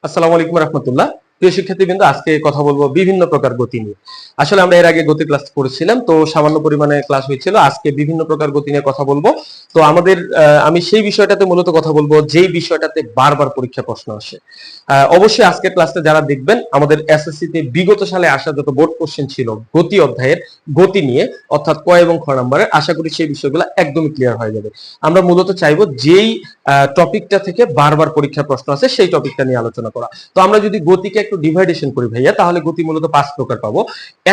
আসসালামু আলাইকুম রহমতুল্লাহ। প্রিয় শিক্ষার্থীবৃন্দ, আজকে কথা বলবো বিভিন্ন প্রকার গতি নিয়ে। আসলে আমরা এর আগে গতি ক্লাস করেছিলাম, তো সামান্য পরিমাণে ক্লাস হয়েছিল। আজকে বিভিন্ন প্রকার গতি নিয়ে কথা বলবো। তো আমি সেই বিষয়টাতে মূলত কথা বলবো যেই বিষয়টাতে বারবার পরীক্ষা প্রশ্ন আসে। অবশ্যই আজকের ক্লাসটা যারা দেখবেন, আমাদের এসএসসি তে বিগত সালে আসা যত বোর্ড কোশ্চেন ছিল গতি অধ্যায়ের গতি নিয়ে, অর্থাৎ ক এবং খ নম্বরের, আশা করি সেই বিষয়গুলো একদমই ক্লিয়ার হয়ে যাবে। আমরা মূলত চাইবো যেই টপিকটা থেকে বারবার পরীক্ষার প্রশ্ন আছে সেই টপিকটা নিয়ে আলোচনা করা। তো আমরা যদি গতিকে একটু ডিভাইডেশন করি ভাইয়া, তাহলে গতি মূলত 5 প্রকার পাবো।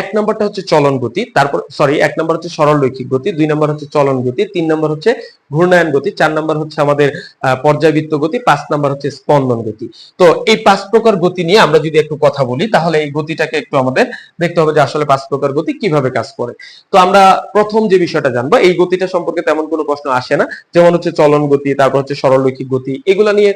এক নম্বরটা হচ্ছে চলন গতি, এক নম্বর হচ্ছে সরল রৈখিক গতি, 2 নম্বর হচ্ছে চলন গতি, 3 নম্বর হচ্ছে ঘূর্ণায়ন গতি, 4 নম্বর হচ্ছে আমাদের পর্যায়বৃত্ত গতি, 5 নম্বর হচ্ছে স্পন্দন গতি। তো এই 5 প্রকার গতি নিয়ে আমরা যদি একটু কথা বলি, তাহলে এই গতিটাকে একটু আমাদের দেখতে হবে যে আসলে 5 প্রকার গতি কিভাবে কাজ করে। তো আমরা প্রথম যে বিষয়টা জানবো, এই গতিটা সম্পর্কে তেমন কোনো প্রশ্ন আসে না, যেমন হচ্ছে চলন গতি, তারপর হচ্ছে সরল রৈখিক গতি। এগুলা নিয়ে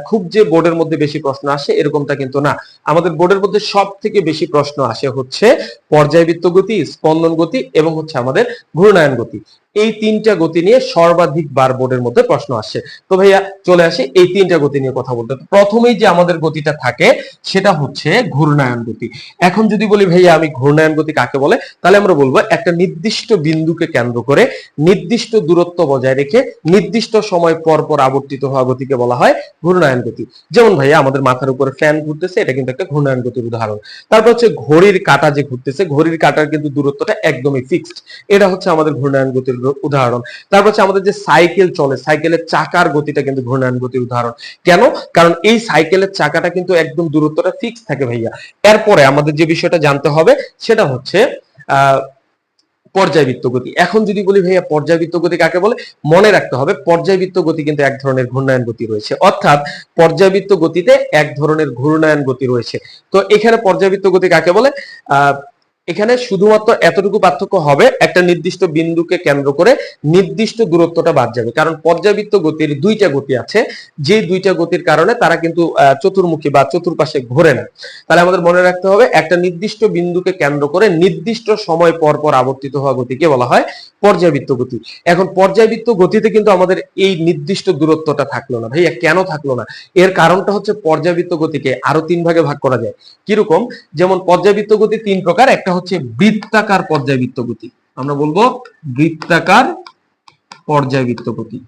খুব যে বোর্ডের মধ্যে বেশি প্রশ্ন আসে এরকমটা কিন্তু না। আমাদের বোর্ডের মধ্যে সব থেকে বেশি প্রশ্ন আসে হচ্ছে পর্যায়বৃত্ত গতি, স্পন্দন গতি এবং হচ্ছে আমাদের ঘূর্ণায়ন গতি। এই তিনটা গতি নিয়ে সর্বাধিক বার বোর্ডের মধ্যে প্রশ্ন আসে। তো ভাইয়া চলে আসি এই তিনটা গতি নিয়ে কথা বলতে। প্রথমেই যে আমাদের গতিটা থাকে সেটা হচ্ছে ঘূর্ণায়ন গতি। এখন যদি বলি ভাইয়া আমি ঘূর্ণায়ন গতি কাকে বলে, তাহলে আমরা বলবো একটা নির্দিষ্ট বিন্দুকে কেন্দ্র করে নির্দিষ্ট দূরত্ব বজায় রেখে নির্দিষ্ট সময় পর পর আবর্তিত হওয়া গতিকে বলা হয় ঘূর্ণায়ন গতি। যেমন ভাইয়া আমাদের মাথার উপরে ফ্যান ঘুরতেছে, এটা কিন্তু একটা ঘূর্ণায়ন গতির উদাহরণ। তারপর হচ্ছে ঘড়ির কাঁটা যে ঘুরতেছে, ঘড়ির কাঁটার কিন্তু দূরত্বটা একদমই ফিক্সড, এটা হচ্ছে আমাদের ঘূর্ণায়ন গতির উদাহরণ। তারপর হচ্ছে আমাদের যে সাইকেল চলে, সাইকেলের চাকার গতিটা কিন্তু ঘূর্ণায়ন গতির উদাহরণ। কেন? কারণ এই সাইকেলের চাকাটা কিন্তু একদম দূরত্বটা ফিক্সড থাকে ভাইয়া। এরপরে আমাদের যে বিষয়টা জানতে হবে সেটা হচ্ছে পর্যায়বৃত্ত গতি। এখন যদি বলি ভাইয়া পর্যায়বৃত্ত গতি কাকে বলে, মনে রাখতে হবে পর্যায়বৃত্ত গতি কিন্তু এক ধরনের ঘূর্ণায়ন গতি রয়েছে, অর্থাৎ পর্যায়বৃত্ত গতিতে এক ধরনের ঘূর্ণায়ন গতি রয়েছে। তো এখানে পর্যায়বৃত্ত গতি কাকে বলে, এখানে শুধুমাত্র এতটুকু পার্থক্য হবে, একটা নির্দিষ্ট বিন্দুকে কেন্দ্র করে নির্দিষ্ট দূরত্বটা বাদ যাবে। কারণ পর্যায়বৃত্ত গতির দুইটা গতি আছে, যে দুইটা গতির কারণে তারা কিন্তু চতুর্মুখী বা চতুর্পাশে ঘোরে না। তাহলে আমাদের মনে রাখতে হবে একটা নির্দিষ্ট বিন্দুকে কেন্দ্র করে নির্দিষ্ট সময় পর পর আবর্তিত হওয়া গতিকে বলা হয় পর্যায়বৃত্ত গতি। এখন পর্যায়বৃত্ত গতিতে কিন্তু আমাদের এই নির্দিষ্ট দূরত্বটা থাকলো না ভাইয়া। কেন থাকলো না? এর কারণটা হচ্ছে পর্যায়বৃত্ত গতিকে আরো 3 ভাগে ভাগ করা যায়। কিরকম? যেমন পর্যায়বৃত্ত গতি 3 প্রকার। একটা হচ্ছে বৃত্তাকার পর্যায়বৃত্ত গতি, আমরা বলবো বৃত্তাকার পর্যায়বৃত্ত গতি।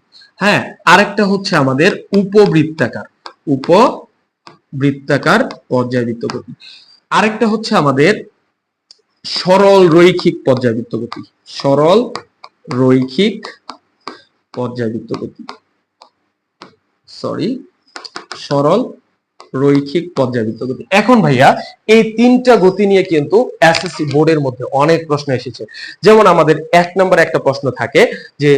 হ্যাঁ, আরেকটা হচ্ছে আমাদের উপবৃত্তাকার পর্যায়বৃত্ত গতি। আরেকটা হচ্ছে আমাদের সরল রৈখিক পর্যায়বৃত্ত গতি, সরল রৈখিক পর্যায়বৃত্ত গতি, সরল রৈখিক পর্যায়বৃত্ত গতি। এখন ভাইয়া এই তিনটা গতি নিয়ে কিন্তু এসএসসি বোর্ডের মধ্যে অনেক প্রশ্ন এসেছে। যেমন আমাদের 1 নম্বরে একটা প্রশ্ন থাকে যে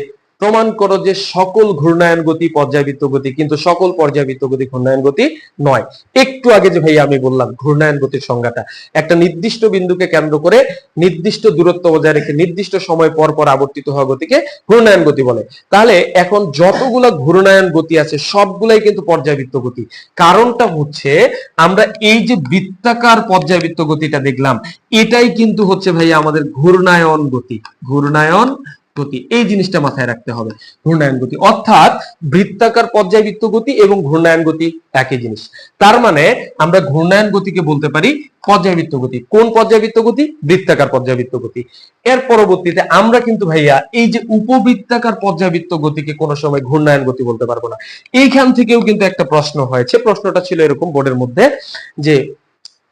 প্রমাণ করো যে সকল ঘূর্ণায়ন গতি পর্যায়বৃত্ত গতি, কিন্তু সকল পর্যায়বৃত্ত গতি ঘূর্ণায়ন গতি নয়। একটু আগে যে ভাইয়া আমি বললাম ঘূর্ণায়ন গতির সংজ্ঞাটা, একটা নির্দিষ্ট বিন্দুকে কেন্দ্র করে নির্দিষ্ট দূরত্ব বজায় রেখে নির্দিষ্ট সময় পর পর আবর্তিত হওয়া গতিকে ঘূর্ণায়ন গতি বলে। তাহলে এখন যতগুলো ঘূর্ণায়ন গতি আছে সবগুলাই কিন্তু পর্যায়বৃত্ত গতি। কারণটা হচ্ছে আমরা এই যে বৃত্তাকার পর্যায়বৃত্ত গতিটা দেখলাম, এটাই কিন্তু হচ্ছে ভাইয়া আমাদের ঘূর্ণায়ন গতি। ঘূর্ণায়ন গতি, এই জিনিসটা মাথায় রাখতে হবে। ঘূর্ণায়ন গতি অর্থাৎ বৃত্তাকার পর্যায়বৃত্ত গতি এবং ঘূর্ণায়ন গতি একই জিনিস। তার মানে আমরা ঘূর্ণায়ন গতিকে বলতে পারি পর্যায়বৃত্ত গতি। কোন পর্যায়বৃত্ত গতি? বৃত্তাকার পর্যায়বৃত্ত গতি। এর পরবর্তীতে আমরা কিন্তু ভাইয়া এই যে উপবৃত্তাকার পর্যায়বৃত্ত গতিকে কোনো সময় ঘূর্ণায়ন গতি বলতে পারবো না। এইখান থেকেও কিন্তু একটা প্রশ্ন হয়েছে। প্রশ্নটা ছিল এরকম বোর্ডের মধ্যে যে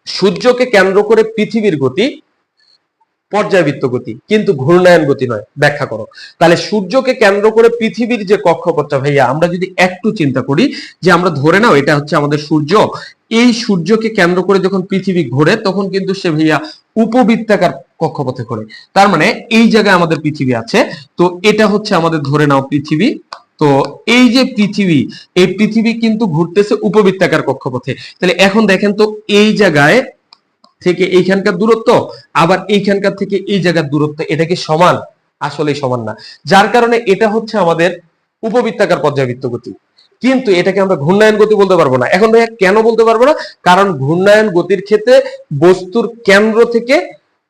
সূর্যকে কেন্দ্র করে পৃথিবীর গতি পর্যায়বৃত্ত গতি, কিন্তু ঘূর্ণায়ন গতি নয়, ব্যাখ্যা করো। তাহলে সূর্যকে কেন্দ্র করে পৃথিবীর যে কক্ষপথটা ভাইয়া, আমরা যদি একটু চিন্তা করি যে আমরা ধরে নাও এটা হচ্ছে আমাদের সূর্য, এই সূর্যকে কেন্দ্র করে যখন পৃথিবী ঘোরে তখন কিন্তু সে ভাইয়া উপবৃত্তাকার কক্ষপথে ঘোরে। তার মানে এই জায়গায় আমাদের পৃথিবী আছে, তো এটা হচ্ছে আমাদের ধরে নাও পৃথিবী। তো এই যে পৃথিবী, এই পৃথিবী কিন্তু ঘুরতেছে উপবৃত্তাকার কক্ষপথে। তাহলে এখন দেখেন তো এই জায়গায় থেকে এইখানকার দূরত্ব আবার এইখানকার থেকে এই জায়গার দূরত্ব, এটা কি সমান? আসলেই সমান না। যার কারণে এটা হচ্ছে আমাদের উপবৃত্তাকার পর্যায়বৃত্ত গতি, কিন্তু এটাকে আমরা ঘূর্ণায়ন গতি বলতে পারবো না। এখন ভাইয়া কেন বলতে পারবো না? কারণ ঘূর্ণায়ন গতির ক্ষেত্রে বস্তুর কেন্দ্র থেকে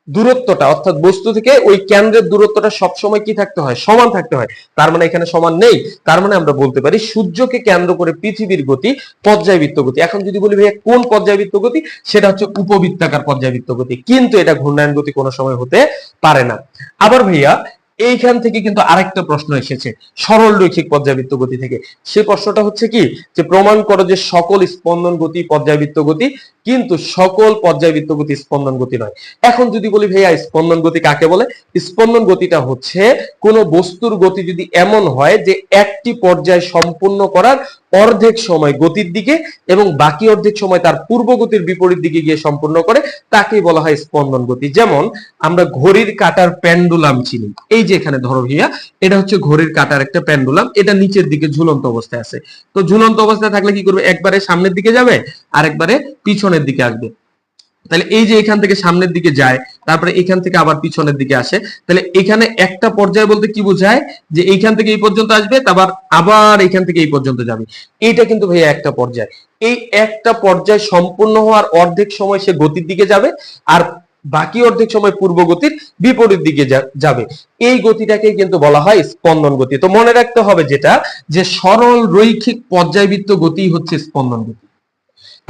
দূরত্বটা অর্থাৎ বস্তু থেকে ওই কেন্দ্রের দূরত্বটা সবসময় কি থাকতে হয়, সমান থাকতে হয়। তার মানে এখানে সমান নেই। তার মানে আমরা বলতে পারি সূর্যকে কেন্দ্র করে পৃথিবীর গতি পর্যায়বৃত্ত গতি। এখন যদি বলি ভাইয়া কোন পর্যায়বৃত্ত গতি, সেটা হচ্ছে উপবৃত্তাকার পর্যায়বৃত্ত গতি, কিন্তু এটা ঘূর্ণায়ন গতি কোনো সময় হতে পারে না। আবার ভাইয়া এইখান থেকে কিন্তু আরেকটা প্রশ্ন এসেছে সরল রৈখিক পর্যায়বৃত্ত গতি থেকে। সেই প্রশ্নটা হচ্ছে কি, যে প্রমাণ করো যে সকল স্পন্দন গতি পর্যায়বৃত্ত গতি, কিন্তু সকল পর্যায়বৃত্ত গতি স্পন্দন গতি নয়। এখন যদি বলি ভাইয়া স্পন্দন গতি কাকে বলে, স্পন্দন গতিটা হচ্ছে কোন বস্তুর গতি যদি এমন হয় যে একটি পর্যায় সম্পূর্ণ করার অর্ধেক সময় গতির দিকে এবং বাকি অর্ধেক সময় তার পূর্ব গতির বিপরীত দিকে গিয়ে সম্পূর্ণ করে, তাকেই বলা হয় স্পন্দন গতি। যেমন আমরা ঘড়ির কাঁটার পেন্ডুলাম চিনি। এই যে এখানে ধরো ভাইয়া, এটা হচ্ছে ঘড়ির কাঁটার একটা পেন্ডুলাম, এটা নিচের দিকে ঝুলন্ত অবস্থায় আছে। তো ঝুলন্ত অবস্থায় থাকলে কি করবে, একবারে সামনের দিকে যাবে আর একবারে পিছনের দিকে আসবে। তাহলে এই যে এখান থেকে সামনের দিকে যায়, তারপরে এখান থেকে আবার পিছনের দিকে আসে, তাহলে এখানে একটা পর্যায় বলতে কি বোঝায়, যে এইখান থেকে এই পর্যন্ত আসবে, তারপর আবার এখান থেকে এই পর্যন্ত যাবে। এইটা কিন্তু ভাইয়া একটা পর্যায়। এই একটা পর্যায় সম্পূর্ণ হওয়ার অর্ধেক সময় সে গতির দিকে যাবে, আর বাকি অর্ধেক সময় পূর্ব গতির বিপরীত দিকে যাবে। এই গতিটাকে কিন্তু বলা হয় স্পন্দন গতি। তো মনে রাখতে হবে যেটা, যে সরল রৈখিক পর্যায়বৃত্ত গতি হচ্ছে স্পন্দন গতি।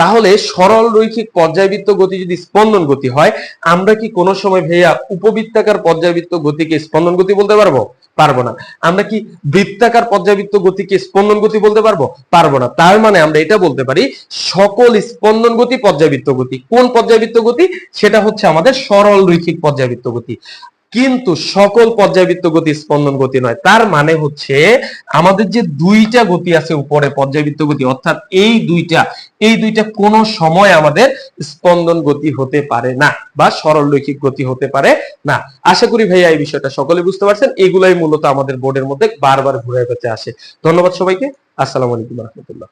তাহলে সরল রৈখিক পর্যায়বৃত্ত গতি যদি স্পন্দন গতি হয়, আমরা কি কোনো সময় ভাইয়া উপবৃত্তাকার পর্যায়বৃত্ত গতিকে স্পন্দন গতি বলতে পারবো? পারবো না। আমরা কি বৃত্তাকার পর্যায়বৃত্ত গতিকে স্পন্দন গতি বলতে পারবো? পারবো না। তার মানে আমরা এটা বলতে পারি সকল স্পন্দন গতি পর্যায়বৃত্ত গতি। কোন পর্যায়বৃত্ত গতি? সেটা হচ্ছে আমাদের সরল রৈখিক পর্যায়বৃত্ত গতি। কিন্তু সকল পর্যায়বৃত্ত গতি স্পন্দন গতি নয়। তার মানে হচ্ছে আমাদের যে দুইটা গতি আছে উপরে পর্যায়বৃত্ত গতি, অর্থাৎ এই দুইটা কোন সময় আমাদের স্পন্দন গতি হতে পারে না বা সরল রৈখিক গতি হতে পারে না। আশা করি ভাইয়া এই বিষয়টা সকলে বুঝতে পারছেন। এগুলাই মূলত আমাদের বোর্ডের মধ্যে বারবার ঘুরে পেতে আসে। ধন্যবাদ সবাইকে। আসসালামু আলাইকুম রহমতুল্লাহ।